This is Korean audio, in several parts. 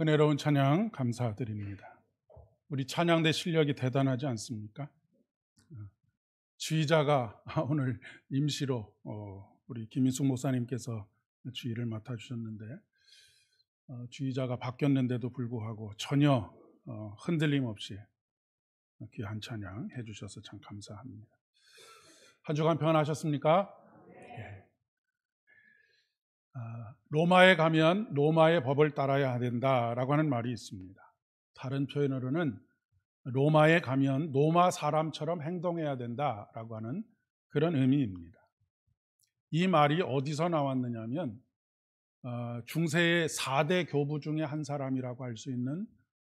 은혜로운 찬양 감사드립니다. 우리 찬양대 실력이 대단하지 않습니까? 주의자가 오늘 임시로 우리 김인숙 목사님께서 주의를 맡아주셨는데 주의자가 바뀌었는데도 불구하고 전혀 흔들림 없이 귀한 찬양 해주셔서 참 감사합니다. 한 주간 평안하셨습니까? 네. 로마에 가면 로마의 법을 따라야 된다라고 하는 말이 있습니다. 다른 표현으로는 로마에 가면 로마 사람처럼 행동해야 된다라고 하는 그런 의미입니다. 이 말이 어디서 나왔느냐면 중세의 4대 교부 중에 한 사람이라고 할 수 있는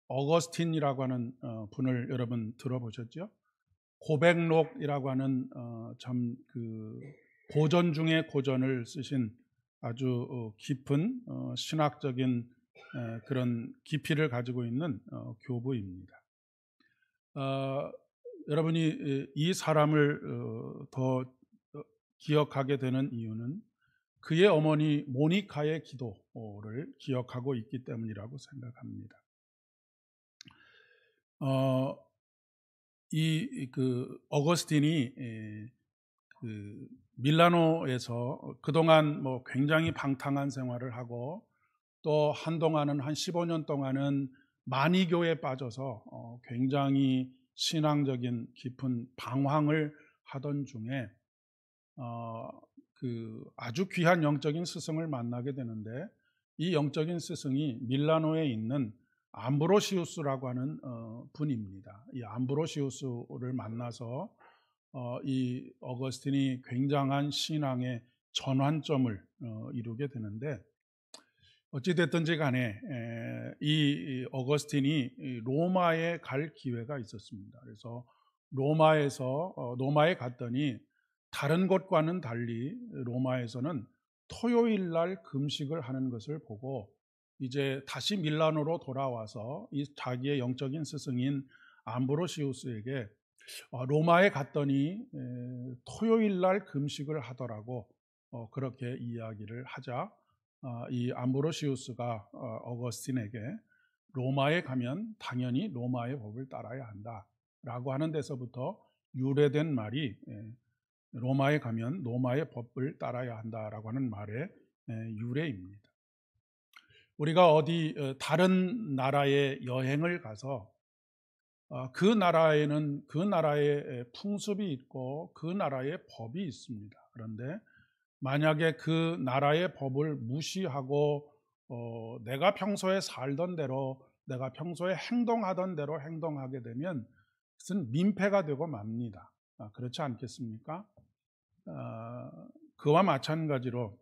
어거스틴이라고 하는 분을 여러분 들어보셨죠? 고백록이라고 하는 참 그 고전 중에 고전을 쓰신 아주 깊은 신학적인 그런 깊이를 가지고 있는 교부입니다. 여러분이 이 사람을 더 기억하게 되는 이유는 그의 어머니 모니카의 기도를 기억하고 있기 때문이라고 생각합니다. 그 어거스틴이 그 밀라노에서 그동안 뭐 굉장히 방탕한 생활을 하고 또 한동안은 한 15년 동안은 마니교에 빠져서 굉장히 신앙적인 깊은 방황을 하던 중에 그 아주 귀한 영적인 스승을 만나게 되는데 이 영적인 스승이 밀라노에 있는 암브로시우스라고 하는 분입니다. 이 암브로시우스를 만나서 이 어거스틴이 굉장한 신앙의 전환점을 이루게 되는데 어찌됐든지 간에 이 어거스틴이 로마에 갈 기회가 있었습니다. 그래서 로마에 갔더니 다른 곳과는 달리 로마에서는 토요일 날 금식을 하는 것을 보고 이제 다시 밀라노로 돌아와서 이 자기의 영적인 스승인 암브로시우스에게 로마에 갔더니 토요일 날 금식을 하더라고 그렇게 이야기를 하자 이 암브로시우스가 어거스틴에게 로마에 가면 당연히 로마의 법을 따라야 한다라고 하는 데서부터 유래된 말이 로마에 가면 로마의 법을 따라야 한다라고 하는 말의 유래입니다. 우리가 어디 다른 나라에 여행을 가서 그 나라에는 그 나라의 풍습이 있고 그 나라의 법이 있습니다. 그런데 만약에 그 나라의 법을 무시하고 내가 평소에 살던 대로 내가 평소에 행동하던 대로 행동하게 되면 그것은 민폐가 되고 맙니다. 그렇지 않겠습니까? 그와 마찬가지로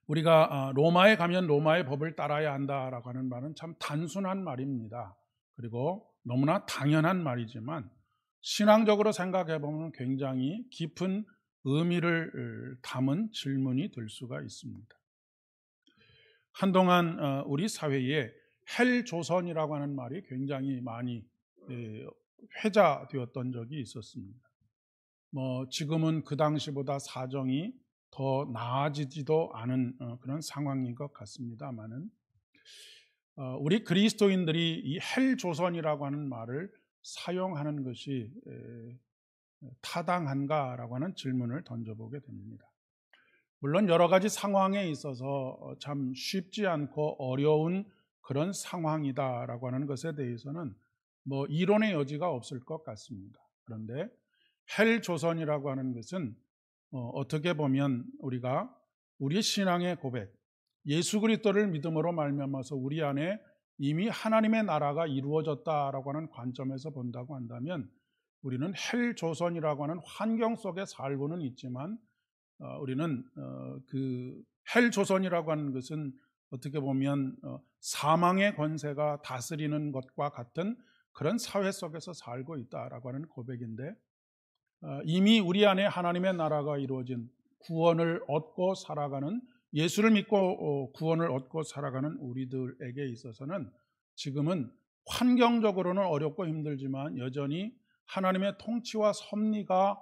우리가 로마에 가면 로마의 법을 따라야 한다라고 하는 말은 참 단순한 말입니다. 그리고 너무나 당연한 말이지만 신앙적으로 생각해 보면 굉장히 깊은 의미를 담은 질문이 될 수가 있습니다. 한동안 우리 사회에 헬조선이라고 하는 말이 굉장히 많이 회자되었던 적이 있었습니다. 지금은 그 당시보다 사정이 더 나아지지도 않은 그런 상황인 것 같습니다만은 우리 그리스도인들이 이 헬조선이라고 하는 말을 사용하는 것이 타당한가라고 하는 질문을 던져보게 됩니다. 물론 여러 가지 상황에 있어서 참 쉽지 않고 어려운 그런 상황이다라고 하는 것에 대해서는 이론의 여지가 없을 것 같습니다. 그런데 헬조선이라고 하는 것은 어떻게 보면 우리가 우리 신앙의 고백, 예수 그리스도를 믿음으로 말미암아서 우리 안에 이미 하나님의 나라가 이루어졌다라고 하는 관점에서 본다고 한다면 우리는 헬조선이라고 하는 환경 속에 살고는 있지만 우리는 그 헬조선이라고 하는 것은 어떻게 보면 사망의 권세가 다스리는 것과 같은 그런 사회 속에서 살고 있다라고 하는 고백인데 이미 우리 안에 하나님의 나라가 이루어진 구원을 얻고 살아가는 예수를 믿고 구원을 얻고 살아가는 우리들에게 있어서는 지금은 환경적으로는 어렵고 힘들지만 여전히 하나님의 통치와 섭리가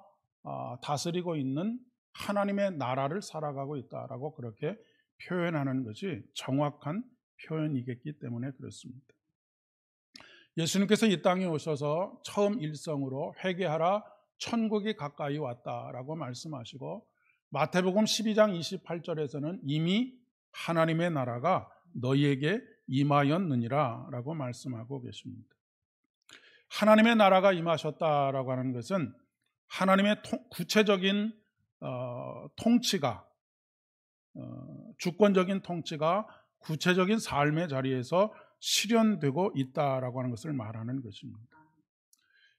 다스리고 있는 하나님의 나라를 살아가고 있다라고 그렇게 표현하는 것이 정확한 표현이겠기 때문에 그렇습니다. 예수님께서 이 땅에 오셔서 처음 일성으로 회개하라 천국이 가까이 왔다라고 말씀하시고, 마태복음 12장 28절에서는 이미 하나님의 나라가 너희에게 임하였느니라 라고 말씀하고 계십니다. 하나님의 나라가 임하셨다라고 하는 것은 하나님의 구체적인 통치가, 주권적인 통치가 구체적인 삶의 자리에서 실현되고 있다라고 하는 것을 말하는 것입니다.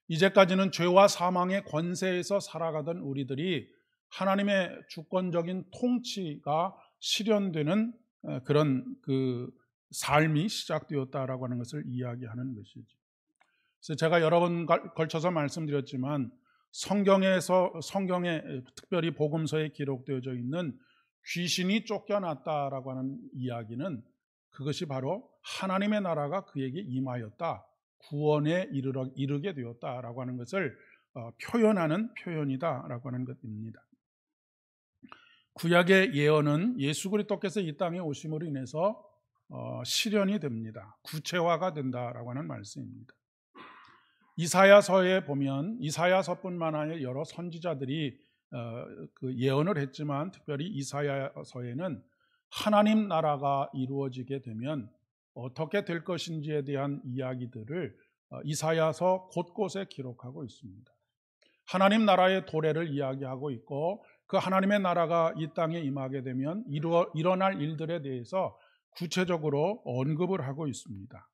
이제까지는 죄와 사망의 권세에서 살아가던 우리들이 하나님의 주권적인 통치가 실현되는 그런 그 삶이 시작되었다라고 하는 것을 이야기하는 것이죠. 그래서 제가 여러 번 걸쳐서 말씀드렸지만 성경에 특별히 복음서에 기록되어져 있는 귀신이 쫓겨났다라고 하는 이야기는 그것이 바로 하나님의 나라가 그에게 임하였다, 구원에 이르게 되었다라고 하는 것을 표현하는 표현이다라고 하는 것입니다. 구약의 예언은 예수 그리스도께서 이 땅에 오심으로 인해서 실현이 됩니다. 구체화가 된다라고 하는 말씀입니다. 이사야서에 보면 이사야서뿐만 아니라 여러 선지자들이 그 예언을 했지만 특별히 이사야서에는 하나님 나라가 이루어지게 되면 어떻게 될 것인지에 대한 이야기들을 이사야서 곳곳에 기록하고 있습니다. 하나님 나라의 도래를 이야기하고 있고, 그 하나님의 나라가 이 땅에 임하게 되면 일어날 일들에 대해서 구체적으로 언급을 하고 있습니다.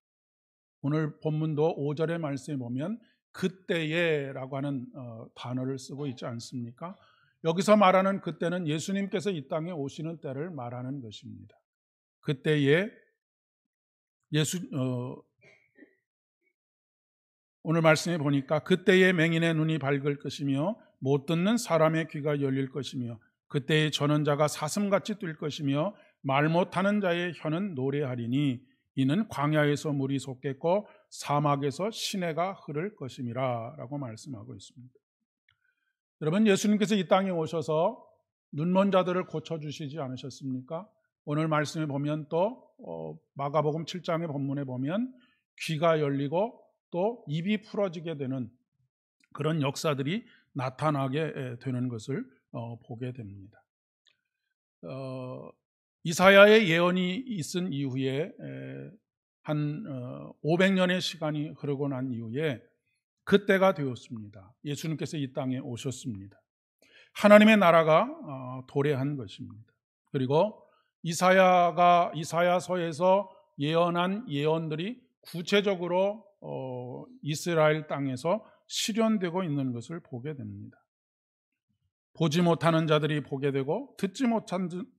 오늘 본문도 5절의 말씀에 보면 그때에라고 하는 단어를 쓰고 있지 않습니까? 여기서 말하는 그때는 예수님께서 이 땅에 오시는 때를 말하는 것입니다. 그때에 오늘 말씀에 보니까 그때에 맹인의 눈이 밝을 것이며 못 듣는 사람의 귀가 열릴 것이며 그때에 전원자가 사슴같이 뛸 것이며 말 못하는 자의 혀는 노래하리니 이는 광야에서 물이 솟겠고 사막에서 시내가 흐를 것임이라 라고 말씀하고 있습니다. 여러분, 예수님께서 이 땅에 오셔서 눈먼 자들을 고쳐주시지 않으셨습니까? 오늘 말씀에 보면 또 마가복음 7장의 본문에 보면 귀가 열리고 또 입이 풀어지게 되는 그런 역사들이 나타나게 되는 것을 보게 됩니다. 이사야의 예언이 있은 이후에 한 500년의 시간이 흐르고 난 이후에 그때가 되었습니다. 예수님께서 이 땅에 오셨습니다. 하나님의 나라가 도래한 것입니다. 그리고 이사야서에서 예언한 예언들이 구체적으로 이스라엘 땅에서 실현되고 있는 것을 보게 됩니다. 보지 못하는 자들이 보게 되고 듣지 못하던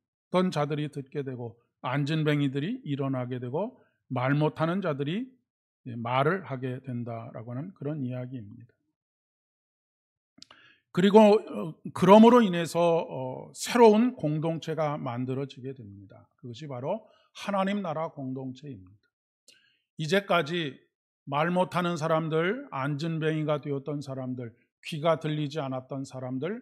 자들이 듣게 되고 앉은 뱅이들이 일어나게 되고 말 못하는 자들이 말을 하게 된다라고 하는 그런 이야기입니다. 그리고 그러므로 인해서 새로운 공동체가 만들어지게 됩니다. 그것이 바로 하나님 나라 공동체입니다. 이제까지 말 못하는 사람들, 앉은 뱅이가 되었던 사람들, 귀가 들리지 않았던 사람들,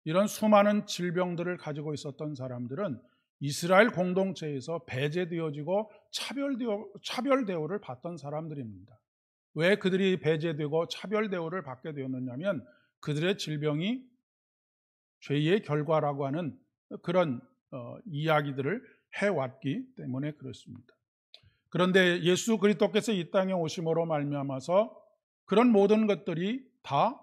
이런 수많은 질병들을 가지고 있었던 사람들은 이스라엘 공동체에서 배제되어지고 차별 대우를 받던 사람들입니다. 왜 그들이 배제되고 차별 대우를 받게 되었느냐면 그들의 질병이 죄의 결과라고 하는 그런 이야기들을 해왔기 때문에 그렇습니다. 그런데 예수 그리스도께서 이 땅에 오심으로 말미암아서 그런 모든 것들이 다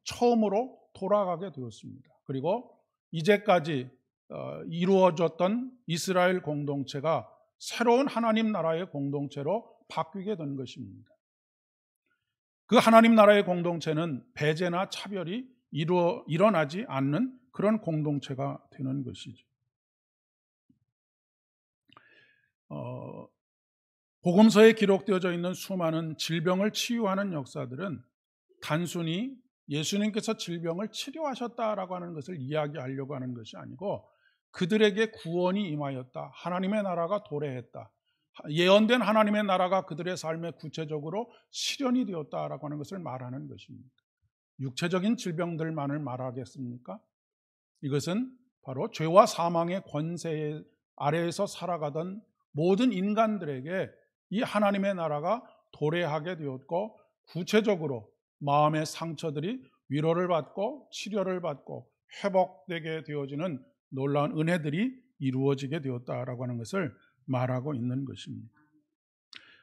처음으로 돌아가게 되었습니다. 그리고 이제까지 이루어졌던 이스라엘 공동체가 새로운 하나님 나라의 공동체로 바뀌게 된 것입니다. 그 하나님 나라의 공동체는 배제나 차별이 일어나지 않는 그런 공동체가 되는 것이죠. 복음서에 기록되어져 있는 수많은 질병을 치유하는 역사들은 단순히 예수님께서 질병을 치료하셨다라고 하는 것을 이야기하려고 하는 것이 아니고 그들에게 구원이 임하였다, 하나님의 나라가 도래했다, 예언된 하나님의 나라가 그들의 삶에 구체적으로 실현이 되었다라고 하는 것을 말하는 것입니다. 육체적인 질병들만을 말하겠습니까? 이것은 바로 죄와 사망의 권세 아래에서 살아가던 모든 인간들에게 이 하나님의 나라가 도래하게 되었고, 구체적으로 마음의 상처들이 위로를 받고 치료를 받고 회복되게 되어지는 놀라운 은혜들이 이루어지게 되었다라고 하는 것을 말하고 있는 것입니다.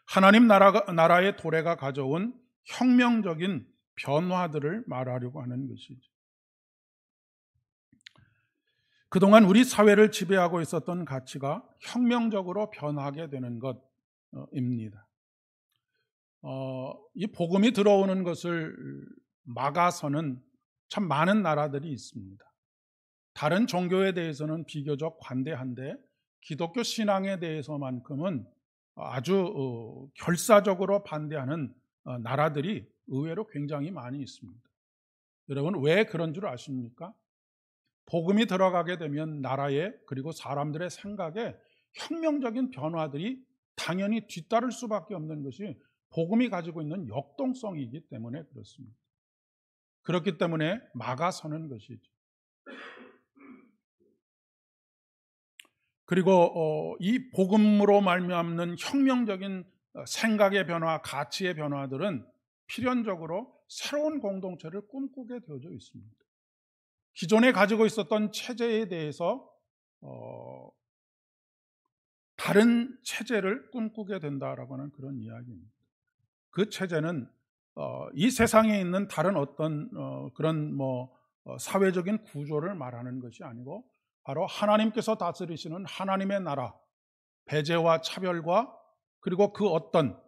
하나님 나라의 도래가 가져온 혁명적인 변화들을 말하려고 하는 것이죠. 그동안 우리 사회를 지배하고 있었던 가치가 혁명적으로 변하게 되는 것입니다. 이 복음이 들어오는 것을 막아서는 참 많은 나라들이 있습니다. 다른 종교에 대해서는 비교적 관대한데 기독교 신앙에 대해서만큼은 아주 결사적으로 반대하는 나라들이 의외로 굉장히 많이 있습니다. 여러분, 왜 그런 줄 아십니까? 복음이 들어가게 되면 나라에, 그리고 사람들의 생각에 혁명적인 변화들이 당연히 뒤따를 수밖에 없는 것이 복음이 가지고 있는 역동성이기 때문에 그렇습니다. 그렇기 때문에 막아서는 것이죠. 그리고 이 복음으로 말미암는 혁명적인 생각의 변화, 가치의 변화들은 필연적으로 새로운 공동체를 꿈꾸게 되어져 있습니다. 기존에 가지고 있었던 체제에 대해서 다른 체제를 꿈꾸게 된다라고 하는 그런 이야기입니다. 그 체제는 이 세상에 있는 다른 어떤 그런 사회적인 구조를 말하는 것이 아니고 바로 하나님께서 다스리시는 하나님의 나라, 배제와 차별과 그리고 그 어떤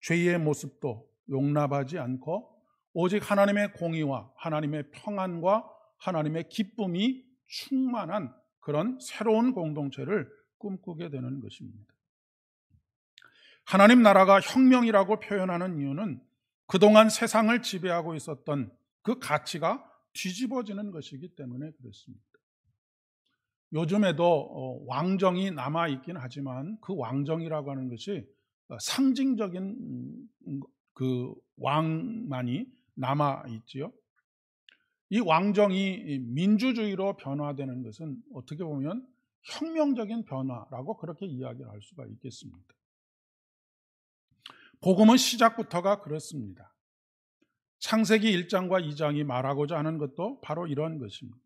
죄의 모습도 용납하지 않고 오직 하나님의 공의와 하나님의 평안과 하나님의 기쁨이 충만한 그런 새로운 공동체를 꿈꾸게 되는 것입니다. 하나님 나라가 혁명이라고 표현하는 이유는 그동안 세상을 지배하고 있었던 그 가치가 뒤집어지는 것이기 때문에 그렇습니다. 요즘에도 왕정이 남아있긴 하지만 그 왕정이라고 하는 것이 상징적인 그 왕만이 남아있지요. 이 왕정이 민주주의로 변화되는 것은 어떻게 보면 혁명적인 변화라고 그렇게 이야기를 할 수가 있겠습니다. 복음은 시작부터가 그렇습니다. 창세기 1장과 2장이 말하고자 하는 것도 바로 이런 것입니다.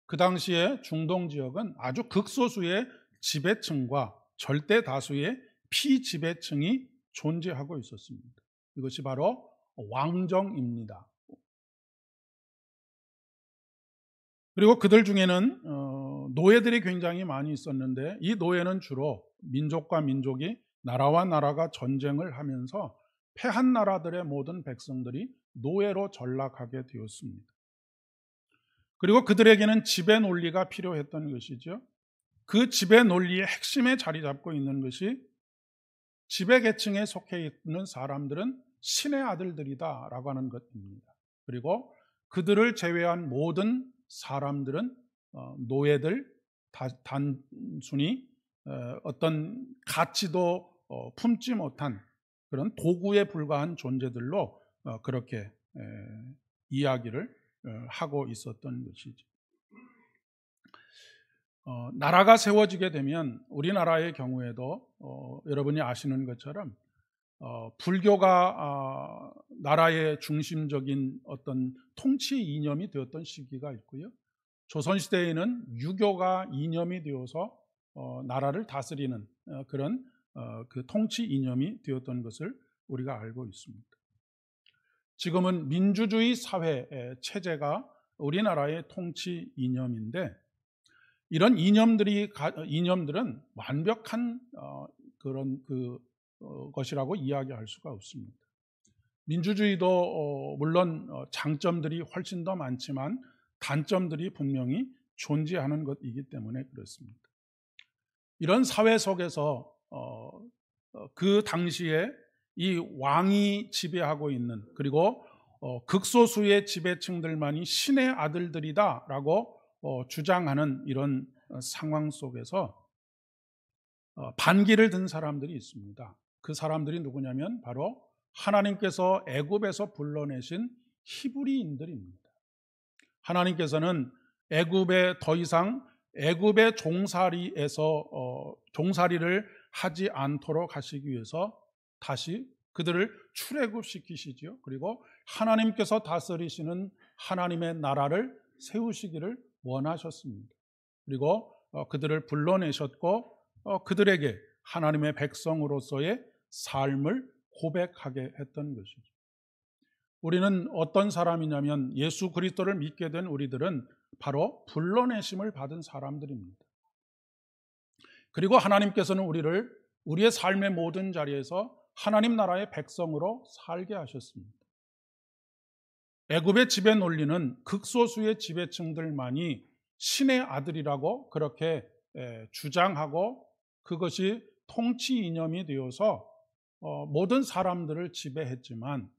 그 당시에 중동 지역은 아주 극소수의 지배층과 절대 다수의 피지배층이 존재하고 있었습니다. 이것이 바로 왕정입니다. 그리고 그들 중에는 노예들이 굉장히 많이 있었는데 이 노예는 주로 민족과 민족이 나라와 나라가 전쟁을 하면서 패한 나라들의 모든 백성들이 노예로 전락하게 되었습니다. 그리고 그들에게는 지배 논리가 필요했던 것이죠. 그 지배 논리의 핵심에 자리 잡고 있는 것이 지배 계층에 속해 있는 사람들은 신의 아들들이다라고 하는 것입니다. 그리고 그들을 제외한 모든 사람들은 노예들, 단순히 어떤 가치도 품지 못한 그런 도구에 불과한 존재들로 그렇게 이야기를 하고 있었던 것이죠. 나라가 세워지게 되면 우리나라의 경우에도 여러분이 아시는 것처럼 불교가 나라의 중심적인 어떤 통치 이념이 되었던 시기가 있고요. 조선시대에는 유교가 이념이 되어서 나라를 다스리는 그런 그 통치 이념이 되었던 것을 우리가 알고 있습니다. 지금은 민주주의 사회 체제가 우리나라의 통치 이념인데 이런 이념들은 완벽한 그런 것이라고 이야기할 수가 없습니다. 민주주의도 물론 장점들이 훨씬 더 많지만 단점들이 분명히 존재하는 것이기 때문에 그렇습니다. 이런 사회 속에서 그 당시에 이 왕이 지배하고 있는 그리고 극소수의 지배층들만이 신의 아들들이다라고 주장하는 이런 상황 속에서 반기를 든 사람들이 있습니다. 그 사람들이 누구냐면 바로 하나님께서 애굽에서 불러내신 히브리인들입니다. 하나님께서는 애굽에 더 이상 애굽의 종살이를 하지 않도록 하시기 위해서 다시 그들을 출애굽시키시지요. 그리고 하나님께서 다스리시는 하나님의 나라를 세우시기를 원하셨습니다. 그리고 그들을 불러내셨고 그들에게 하나님의 백성으로서의 삶을 고백하게 했던 것이죠. 우리는 어떤 사람이냐면 예수 그리스도를 믿게 된 우리들은 바로 불러내심을 받은 사람들입니다. 그리고 하나님께서는 우리를 우리의 삶의 모든 자리에서 하나님 나라의 백성으로 살게 하셨습니다. 애굽의 지배 논리는 극소수의 지배층들만이 신의 아들이라고 그렇게 주장하고 그것이 통치 이념이 되어서 모든 사람들을 지배했지만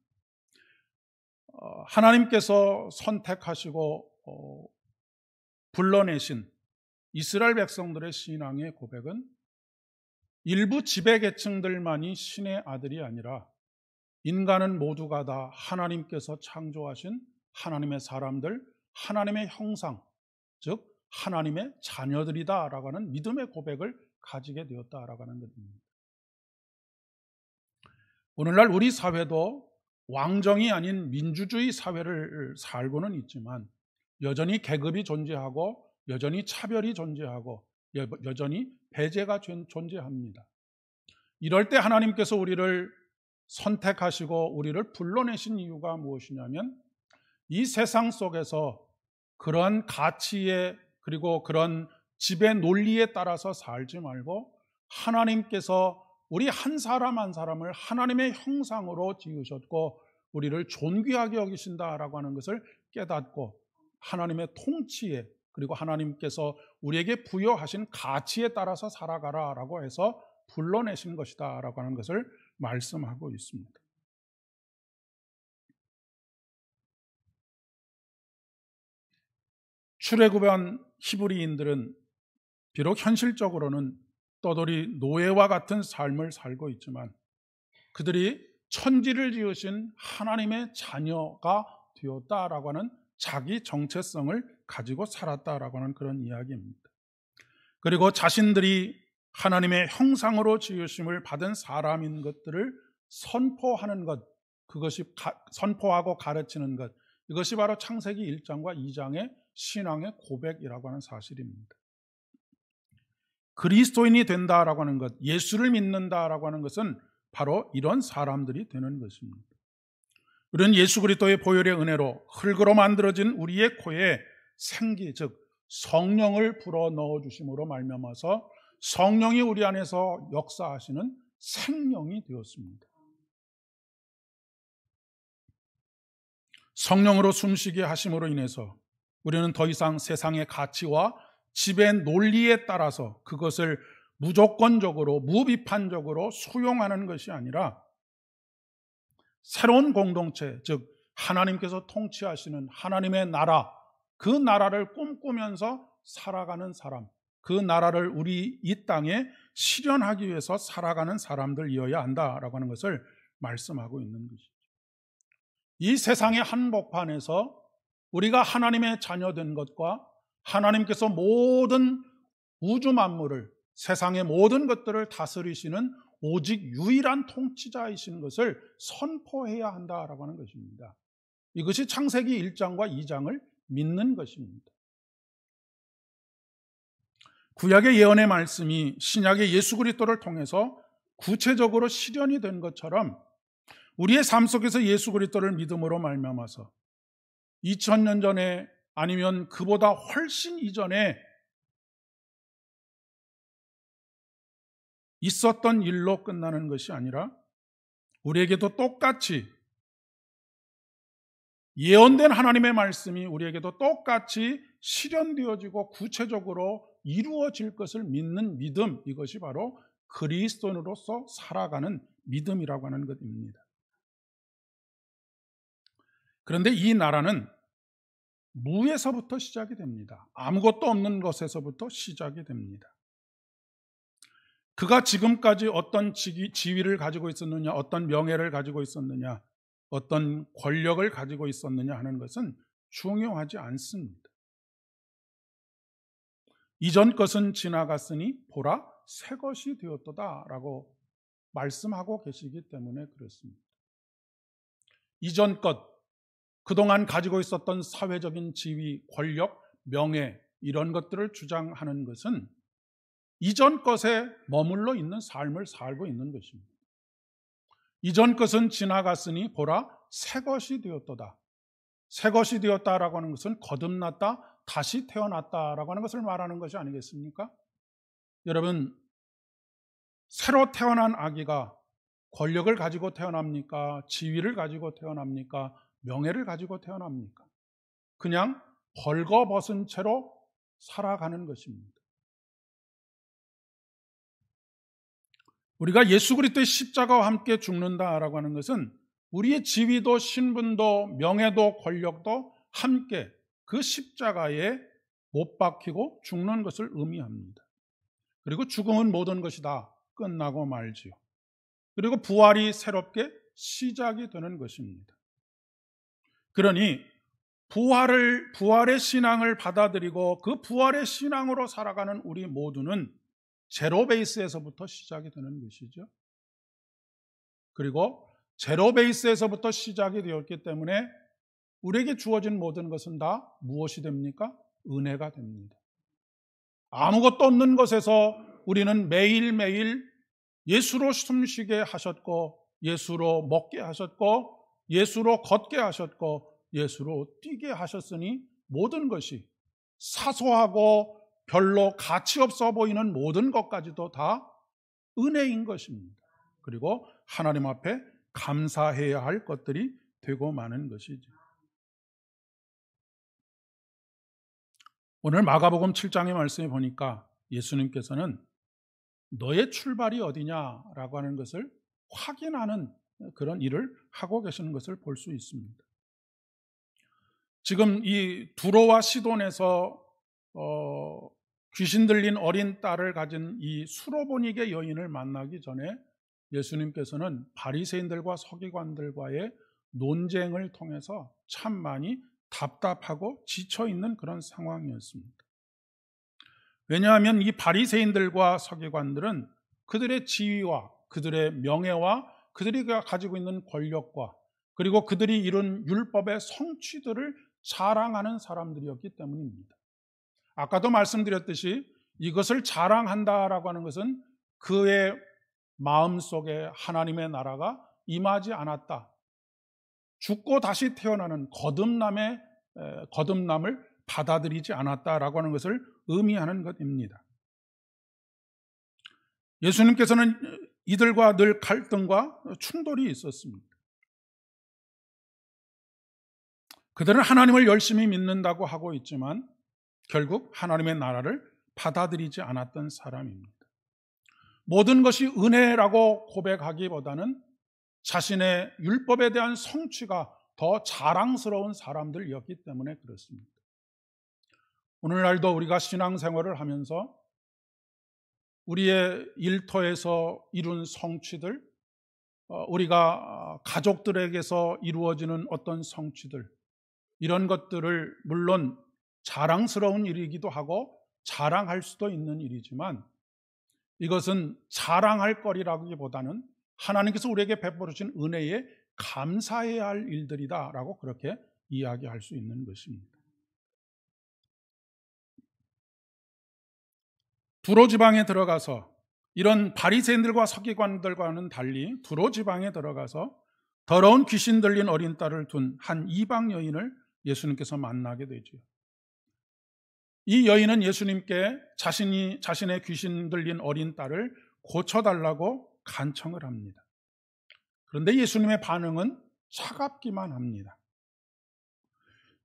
하나님께서 선택하시고 불러내신 이스라엘 백성들의 신앙의 고백은 일부 지배계층들만이 신의 아들이 아니라 인간은 모두가 다 하나님께서 창조하신 하나님의 사람들, 하나님의 형상, 즉 하나님의 자녀들이다라고 하는 믿음의 고백을 가지게 되었다라고 하는 것입니다. 오늘날 우리 사회도 왕정이 아닌 민주주의 사회를 살고는 있지만 여전히 계급이 존재하고 여전히 차별이 존재하고 여전히 배제가 존재합니다. 이럴 때 하나님께서 우리를 선택하시고 우리를 불러내신 이유가 무엇이냐면 이 세상 속에서 그런 가치에 그리고 그런 지배 논리에 따라서 살지 말고 하나님께서 우리 한 사람 한 사람을 하나님의 형상으로 지으셨고 우리를 존귀하게 여기신다라고 하는 것을 깨닫고 하나님의 통치에 그리고 하나님께서 우리에게 부여하신 가치에 따라서 살아가라라고 해서 불러내신 것이다라고 하는 것을 말씀하고 있습니다. 출애굽한 히브리인들은 비록 현실적으로는 떠돌이 노예와 같은 삶을 살고 있지만 그들이 천지를 지으신 하나님의 자녀가 되었다라고 하는 자기 정체성을 가지고 살았다라고 하는 그런 이야기입니다. 그리고 자신들이 하나님의 형상으로 지으심을 받은 사람인 것들을 선포하는 것, 그것이 선포하고 가르치는 것, 이것이 바로 창세기 1장과 2장의 신앙의 고백이라고 하는 사실입니다. 그리스도인이 된다라고 하는 것, 예수를 믿는다라고 하는 것은 바로 이런 사람들이 되는 것입니다. 우리는 예수 그리스도의 보혈의 은혜로 흙으로 만들어진 우리의 코에 생기, 즉 성령을 불어 넣어 주심으로 말미암아서 성령이 우리 안에서 역사하시는 생명이 되었습니다. 성령으로 숨쉬게 하심으로 인해서 우리는 더 이상 세상의 가치와 지배 논리에 따라서 그것을 무조건적으로 무비판적으로 수용하는 것이 아니라 새로운 공동체, 즉 하나님께서 통치하시는 하나님의 나라, 그 나라를 꿈꾸면서 살아가는 사람, 그 나라를 우리 이 땅에 실현하기 위해서 살아가는 사람들이어야 한다라고 하는 것을 말씀하고 있는 것이죠. 이 세상의 한복판에서 우리가 하나님의 자녀된 것과 하나님께서 모든 우주 만물을, 세상의 모든 것들을 다스리시는 오직 유일한 통치자이신 것을 선포해야 한다라고 하는 것입니다. 이것이 창세기 1장과 2장을 믿는 것입니다. 구약의 예언의 말씀이 신약의 예수 그리스도를 통해서 구체적으로 실현이 된 것처럼 우리의 삶 속에서 예수 그리스도를 믿음으로 말미암아서 2000년 전에 아니면 그보다 훨씬 이전에 있었던 일로 끝나는 것이 아니라 우리에게도 똑같이 예언된 하나님의 말씀이 우리에게도 똑같이 실현되어지고 구체적으로 이루어질 것을 믿는 믿음, 이것이 바로 그리스도인으로서 살아가는 믿음이라고 하는 것입니다. 그런데 이 나라는 무에서부터 시작이 됩니다. 아무것도 없는 것에서부터 시작이 됩니다. 그가 지금까지 어떤 지위를 가지고 있었느냐, 어떤 명예를 가지고 있었느냐, 어떤 권력을 가지고 있었느냐 하는 것은 중요하지 않습니다. 이전 것은 지나갔으니 보라 새 것이 되었도다라고 말씀하고 계시기 때문에 그렇습니다. 이전 것, 그동안 가지고 있었던 사회적인 지위, 권력, 명예 이런 것들을 주장하는 것은 이전 것에 머물러 있는 삶을 살고 있는 것입니다. 이전 것은 지나갔으니 보라 새 것이 되었도다. 새 것이 되었다라고 하는 것은 거듭났다, 다시 태어났다라고 하는 것을 말하는 것이 아니겠습니까? 여러분, 새로 태어난 아기가 권력을 가지고 태어납니까? 지위를 가지고 태어납니까? 명예를 가지고 태어납니까? 그냥 벌거벗은 채로 살아가는 것입니다. 우리가 예수 그리스도의 십자가와 함께 죽는다라고 하는 것은 우리의 지위도 신분도 명예도 권력도 함께 그 십자가에 못 박히고 죽는 것을 의미합니다. 그리고 죽음은 모든 것이 다 끝나고 말지요. 그리고 부활이 새롭게 시작이 되는 것입니다. 그러니 부활의 신앙을 받아들이고 그 부활의 신앙으로 살아가는 우리 모두는 제로 베이스에서부터 시작이 되는 것이죠. 그리고 제로 베이스에서부터 시작이 되었기 때문에 우리에게 주어진 모든 것은 다 무엇이 됩니까? 은혜가 됩니다. 아무것도 없는 것에서 우리는 매일매일 예수로 숨쉬게 하셨고, 예수로 먹게 하셨고, 예수로 걷게 하셨고, 예수로 뛰게 하셨으니 모든 것이 사소하고 별로 가치 없어 보이는 모든 것까지도 다 은혜인 것입니다. 그리고 하나님 앞에 감사해야 할 것들이 되고 마는 것이죠. 오늘 마가복음 7장의 말씀에 보니까 예수님께서는 너의 출발이 어디냐라고 하는 것을 확인하는 그런 일을 하고 계시는 것을 볼 수 있습니다. 지금 이 두로와 시돈에서 귀신 들린 어린 딸을 가진 이 수로보니게 여인을 만나기 전에 예수님께서는 바리새인들과 서기관들과의 논쟁을 통해서 참 많이 답답하고 지쳐있는 그런 상황이었습니다. 왜냐하면 이 바리새인들과 서기관들은 그들의 지위와 그들의 명예와 그들이 가지고 있는 권력과 그리고 그들이 이룬 율법의 성취들을 자랑하는 사람들이었기 때문입니다. 아까도 말씀드렸듯이 이것을 자랑한다라고 하는 것은 그의 마음속에 하나님의 나라가 임하지 않았다. 죽고 다시 태어나는 거듭남을 받아들이지 않았다라고 하는 것을 의미하는 것입니다. 예수님께서는 이들과 늘 갈등과 충돌이 있었습니다. 그들은 하나님을 열심히 믿는다고 하고 있지만 결국 하나님의 나라를 받아들이지 않았던 사람입니다. 모든 것이 은혜라고 고백하기보다는 자신의 율법에 대한 성취가 더 자랑스러운 사람들이었기 때문에 그렇습니다. 오늘날도 우리가 신앙생활을 하면서 우리의 일터에서 이룬 성취들, 우리가 가족들에게서 이루어지는 어떤 성취들, 이런 것들을 물론 자랑스러운 일이기도 하고 자랑할 수도 있는 일이지만 이것은 자랑할 거리라기보다는 하나님께서 우리에게 베풀어 주신 은혜에 감사해야 할 일들이다라고 그렇게 이야기할 수 있는 것입니다. 두로 지방에 들어가서 이런 바리새인들과 서기관들과는 달리 두로 지방에 들어가서 더러운 귀신 들린 어린 딸을 둔 한 이방 여인을 예수님께서 만나게 되죠. 이 여인은 예수님께 자신의 귀신 들린 어린 딸을 고쳐달라고 간청을 합니다. 그런데 예수님의 반응은 차갑기만 합니다.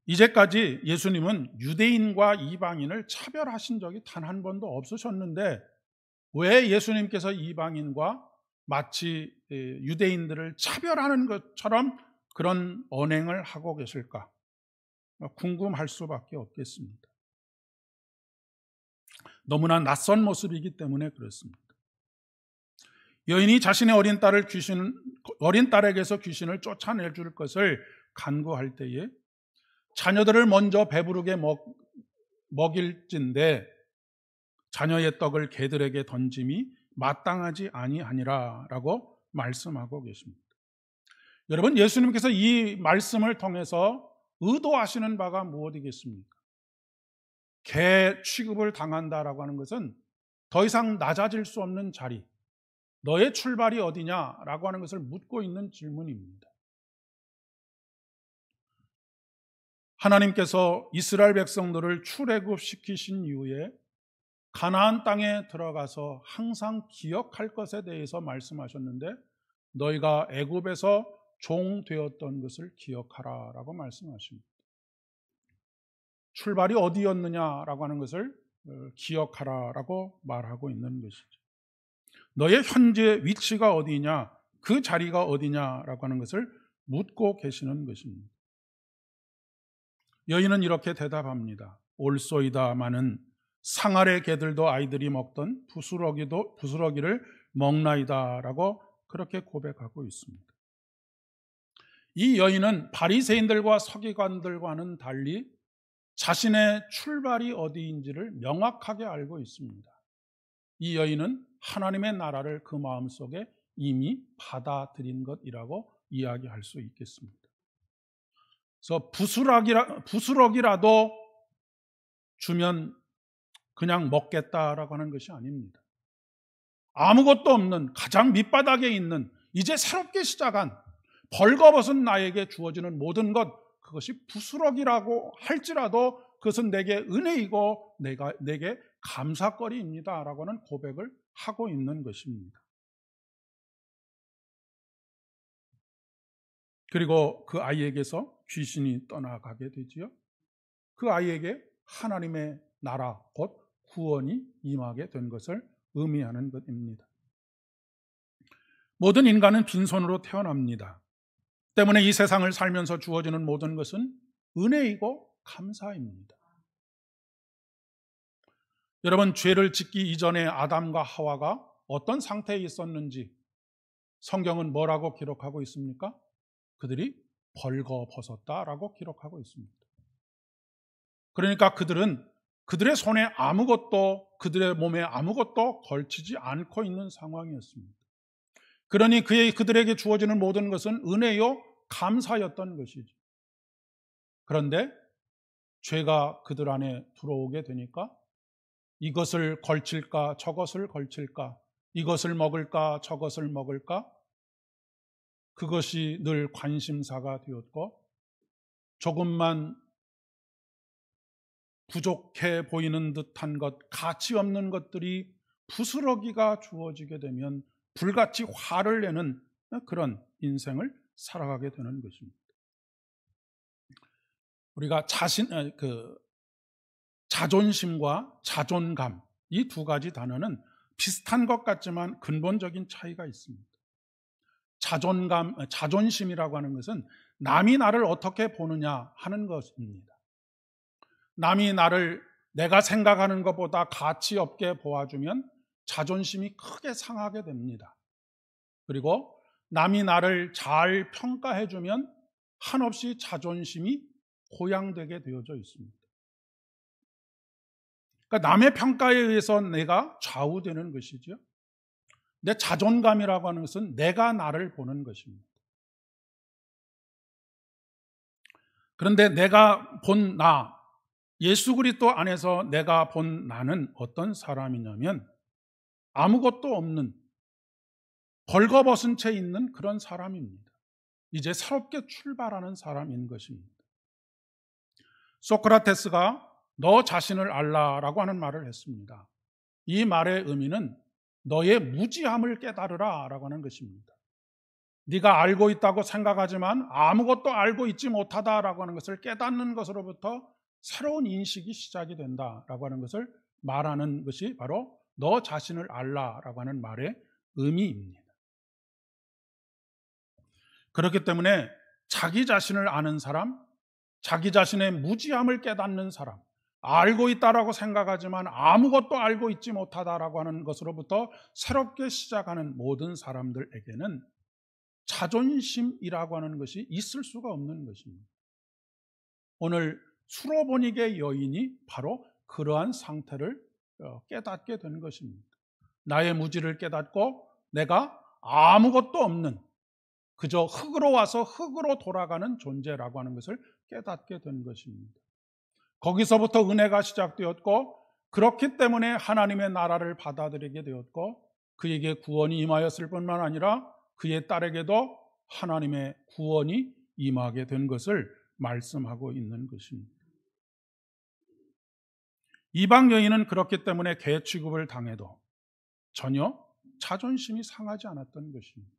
이제까지 예수님은 유대인과 이방인을 차별하신 적이 단 한 번도 없으셨는데 왜 예수님께서 이방인과 마치 유대인들을 차별하는 것처럼 그런 언행을 하고 계실까? 궁금할 수밖에 없겠습니다. 너무나 낯선 모습이기 때문에 그렇습니다. 여인이 자신의 어린 딸에게서 귀신을 쫓아내줄 것을 간구할 때에 자녀들을 먼저 배부르게 먹일진데 자녀의 떡을 개들에게 던짐이 마땅하지 아니하니라라고 말씀하고 계십니다. 여러분, 예수님께서 이 말씀을 통해서 의도하시는 바가 무엇이겠습니까? 개 취급을 당한다라고 하는 것은 더 이상 낮아질 수 없는 자리, 너의 출발이 어디냐라고 하는 것을 묻고 있는 질문입니다. 하나님께서 이스라엘 백성들을 출애굽시키신 이후에 가나안 땅에 들어가서 항상 기억할 것에 대해서 말씀하셨는데, 너희가 애굽에서 종 되었던 것을 기억하라라고 말씀하십니다. 출발이 어디였느냐라고 하는 것을 기억하라라고 말하고 있는 것이죠. 너의 현재 위치가 어디냐, 그 자리가 어디냐라고 하는 것을 묻고 계시는 것입니다. 여인은 이렇게 대답합니다. 올소이다마는 상아래 개들도 아이들이 먹던 부스러기를 먹나이다라고 그렇게 고백하고 있습니다. 이 여인은 바리새인들과 서기관들과는 달리 자신의 출발이 어디인지를 명확하게 알고 있습니다. 이 여인은 하나님의 나라를 그 마음속에 이미 받아들인 것이라고 이야기할 수 있겠습니다. 그래서 부스러기라도 주면 그냥 먹겠다라고 하는 것이 아닙니다. 아무것도 없는 가장 밑바닥에 있는 이제 새롭게 시작한 벌거벗은 나에게 주어지는 모든 것, 그것이 부스러기라고 할지라도 그것은 내게 은혜이고 내게 감사거리입니다 라고 하는 고백을 하고 있는 것입니다. 그리고 그 아이에게서 귀신이 떠나가게 되지요. 그 아이에게 하나님의 나라 곧 구원이 임하게 된 것을 의미하는 것입니다. 모든 인간은 빈손으로 태어납니다. 때문에 이 세상을 살면서 주어지는 모든 것은 은혜이고 감사입니다. 여러분, 죄를 짓기 이전에 아담과 하와가 어떤 상태에 있었는지 성경은 뭐라고 기록하고 있습니까? 그들이 벌거벗었다라고 기록하고 있습니다. 그러니까 그들은 그들의 손에 아무것도, 그들의 몸에 아무것도 걸치지 않고 있는 상황이었습니다. 그러니 그들에게 주어지는 모든 것은 은혜요 감사였던 것이죠. 그런데 죄가 그들 안에 들어오게 되니까 이것을 걸칠까 저것을 걸칠까, 이것을 먹을까 저것을 먹을까, 그것이 늘 관심사가 되었고, 조금만 부족해 보이는 듯한 것, 가치 없는 것들이 부스러기가 주어지게 되면 불같이 화를 내는 그런 인생을 살아가게 되는 것입니다. 우리가 자존심과 자존감, 이 두 가지 단어는 비슷한 것 같지만 근본적인 차이가 있습니다. 자존심이라고 하는 것은 남이 나를 어떻게 보느냐 하는 것입니다. 남이 나를 내가 생각하는 것보다 가치 없게 보아주면 자존심이 크게 상하게 됩니다. 그리고 남이 나를 잘 평가해주면 한없이 자존심이 고양되게 되어져 있습니다. 그러니까 남의 평가에 의해서 내가 좌우되는 것이죠. 내 자존감이라고 하는 것은 내가 나를 보는 것입니다. 그런데 내가 본 나, 예수 그리스도 안에서 내가 본 나는 어떤 사람이냐면 아무것도 없는 벌거벗은 채 있는 그런 사람입니다. 이제 새롭게 출발하는 사람인 것입니다. 소크라테스가 너 자신을 알라라고 하는 말을 했습니다. 이 말의 의미는 너의 무지함을 깨달으라 라고 하는 것입니다. 네가 알고 있다고 생각하지만 아무것도 알고 있지 못하다라고 하는 것을 깨닫는 것으로부터 새로운 인식이 시작이 된다라고 하는 것을 말하는 것이 바로 너 자신을 알라라고 하는 말의 의미입니다. 그렇기 때문에 자기 자신을 아는 사람, 자기 자신의 무지함을 깨닫는 사람, 알고 있다라고 생각하지만 아무것도 알고 있지 못하다라고 하는 것으로부터 새롭게 시작하는 모든 사람들에게는 자존심이라고 하는 것이 있을 수가 없는 것입니다. 오늘 수로보니게 여인이 바로 그러한 상태를 깨닫게 된 것입니다. 나의 무지를 깨닫고 내가 아무것도 없는 그저 흙으로 와서 흙으로 돌아가는 존재라고 하는 것을 깨닫게 된 것입니다. 거기서부터 은혜가 시작되었고 그렇기 때문에 하나님의 나라를 받아들이게 되었고 그에게 구원이 임하였을 뿐만 아니라 그의 딸에게도 하나님의 구원이 임하게 된 것을 말씀하고 있는 것입니다. 이방 여인은 그렇기 때문에 개 취급을 당해도 전혀 자존심이 상하지 않았던 것입니다.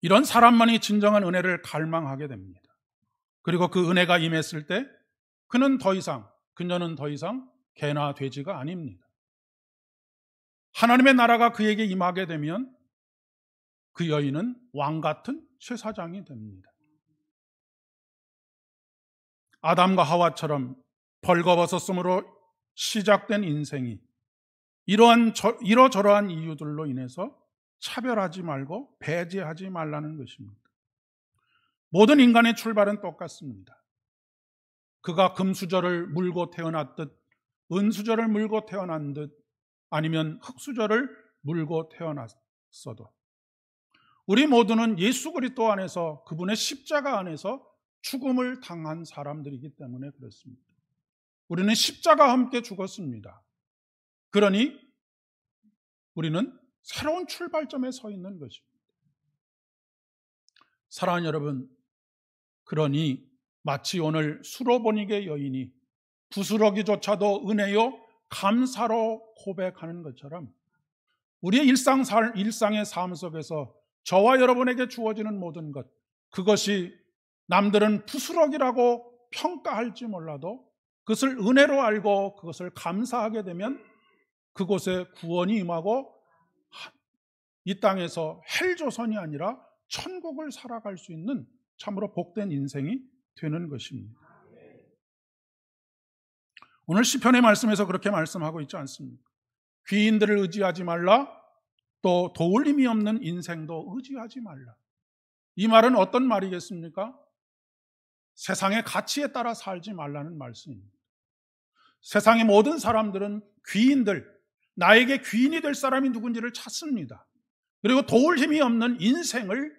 이런 사람만이 진정한 은혜를 갈망하게 됩니다. 그리고 그 은혜가 임했을 때 그녀는 더 이상 개나 돼지가 아닙니다. 하나님의 나라가 그에게 임하게 되면 그 여인은 왕 같은 제사장이 됩니다. 아담과 하와처럼 벌거벗었으므로 시작된 인생이 이러저러한 이유들로 인해서 차별하지 말고 배제하지 말라는 것입니다. 모든 인간의 출발은 똑같습니다. 그가 금수저를 물고 태어났듯 은수저를 물고 태어난 듯 아니면 흙수저를 물고 태어났어도 우리 모두는 예수 그리스도 안에서 그분의 십자가 안에서 죽음을 당한 사람들이기 때문에 그렇습니다. 우리는 십자가와 함께 죽었습니다. 그러니 우리는 새로운 출발점에 서 있는 것입니다. 사랑하는 여러분, 그러니 마치 오늘 수로보니게 여인이 부스러기조차도 은혜요 감사로 고백하는 것처럼 우리의 일상의 삶 속에서 저와 여러분에게 주어지는 모든 것, 그것이 남들은 부스러기라고 평가할지 몰라도 그것을 은혜로 알고 그것을 감사하게 되면 그곳에 구원이 임하고 이 땅에서 헬조선이 아니라 천국을 살아갈 수 있는 참으로 복된 인생이 되는 것입니다. 오늘 시편의 말씀에서 그렇게 말씀하고 있지 않습니까? 귀인들을 의지하지 말라, 또 도울 힘이 없는 인생도 의지하지 말라. 이 말은 어떤 말이겠습니까? 세상의 가치에 따라 살지 말라는 말씀입니다. 세상의 모든 사람들은 귀인들, 나에게 귀인이 될 사람이 누군지를 찾습니다. 그리고 도울 힘이 없는 인생을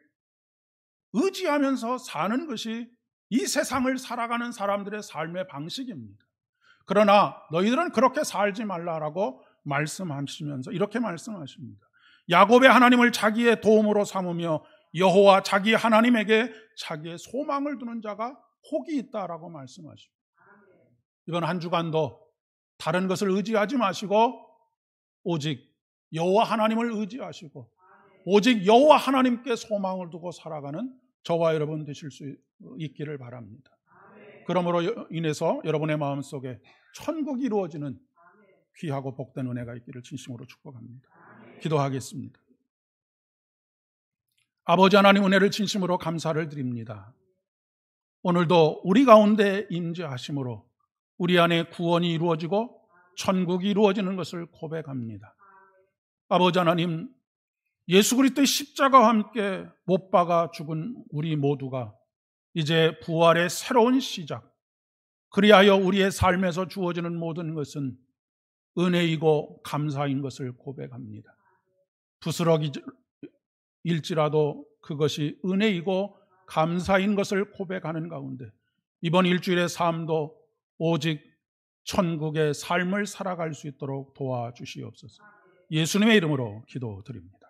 의지하면서 사는 것이 이 세상을 살아가는 사람들의 삶의 방식입니다. 그러나 너희들은 그렇게 살지 말라라고 말씀하시면서 이렇게 말씀하십니다. 야곱의 하나님을 자기의 도움으로 삼으며 여호와 자기 하나님에게 자기의 소망을 두는 자가 복이 있다라고 말씀하십니다. 이번 한 주간도 다른 것을 의지하지 마시고 오직 여호와 하나님을 의지하시고 오직 여호와 하나님께 소망을 두고 살아가는 저와 여러분 되실 수 있기를 바랍니다. 그러므로 인해서 여러분의 마음속에 천국이 이루어지는 귀하고 복된 은혜가 있기를 진심으로 축복합니다. 기도하겠습니다. 아버지 하나님, 은혜를 진심으로 감사를 드립니다. 오늘도 우리 가운데 임재하심으로 우리 안에 구원이 이루어지고 천국이 이루어지는 것을 고백합니다. 아버지 하나님, 예수 그리스도의 십자가와 함께 못 박아 죽은 우리 모두가 이제 부활의 새로운 시작, 그리하여 우리의 삶에서 주어지는 모든 것은 은혜이고 감사인 것을 고백합니다. 부스러기일지라도 그것이 은혜이고 감사인 것을 고백하는 가운데 이번 일주일의 삶도 오직 천국의 삶을 살아갈 수 있도록 도와주시옵소서. 예수님의 이름으로 기도드립니다.